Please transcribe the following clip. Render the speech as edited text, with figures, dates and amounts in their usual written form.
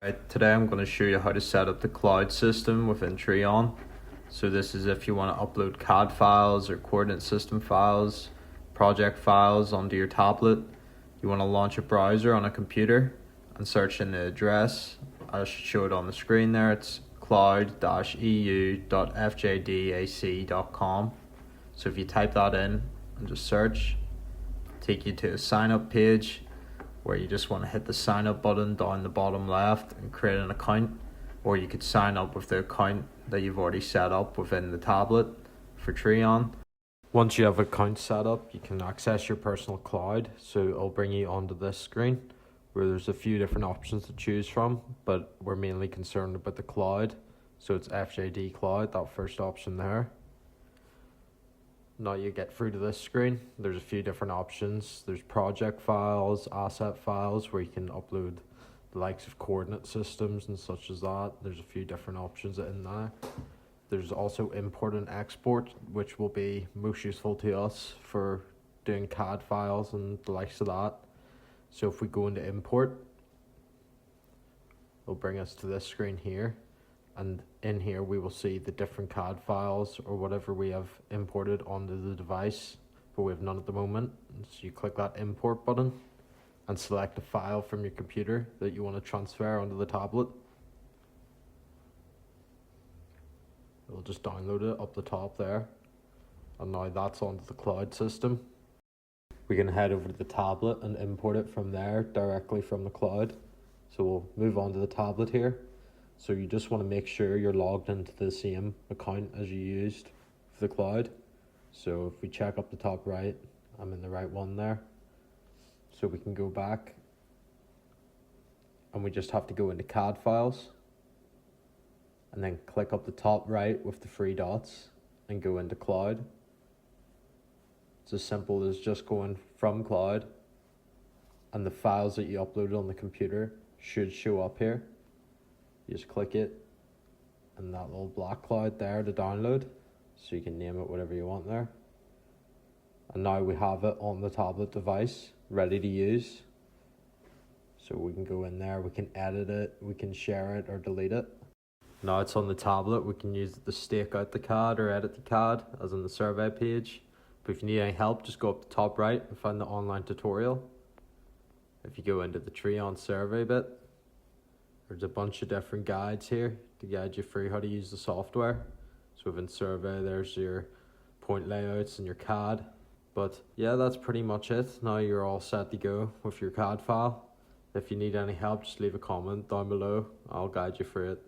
Right, today I'm going to show you how to set up the cloud system within Trion. So this is if you want to upload CAD files or coordinate system files, project files onto your tablet. You want to launch a browser on a computer and search in the address. I should show it on the screen there. It's cloud-eu.fjdac.com. So if you type that in and just search, it'll take you to a sign up page where you just want to hit the sign up button down the bottom left and create an account, or you could sign up with the account that you've already set up within the tablet for Trion. Once you have an account set up, you can access your personal cloud, so it'll bring you onto this screen where there's a few different options to choose from, but we're mainly concerned about the cloud, so it's FJD Cloud, that first option there. Now you get through to this screen, there's a few different options. There's project files, asset files, where you can upload the likes of coordinate systems and such as that. There's a few different options in there. There's also import and export, which will be most useful to us for doing CAD files and the likes of that. So if we go into import, it'll bring us to this screen here. And in here we will see the different CAD files or whatever we have imported onto the device, but we have none at the moment. So you click that import button and select a file from your computer that you want to transfer onto the tablet. It'll just download it up the top there. And now that's onto the cloud system. We can head over to the tablet and import it from there directly from the cloud. So we'll move on to the tablet here. So you just want to make sure you're logged into the same account as you used for the cloud. So if we check up the top right, I'm in the right one there. So we can go back and we just have to go into CAD files and then click up the top right with the three dots and go into cloud. It's as simple as just going from cloud, and the files that you uploaded on the computer should show up here. You just click it and that little black cloud there to download, so you can name it whatever you want there. And now we have it on the tablet device ready to use. So we can go in there, we can edit it, we can share it or delete it. Now it's on the tablet, we can use it to stake out the CAD or edit the CAD as on the survey page. But if you need any help, just go up the top right and find the online tutorial. If you go into the Trion Survey bit, there's a bunch of different guides here to guide you through how to use the software. So within Survey, there's your point layouts and your CAD. But yeah, that's pretty much it. Now you're all set to go with your CAD file. If you need any help, just leave a comment down below. I'll guide you through it.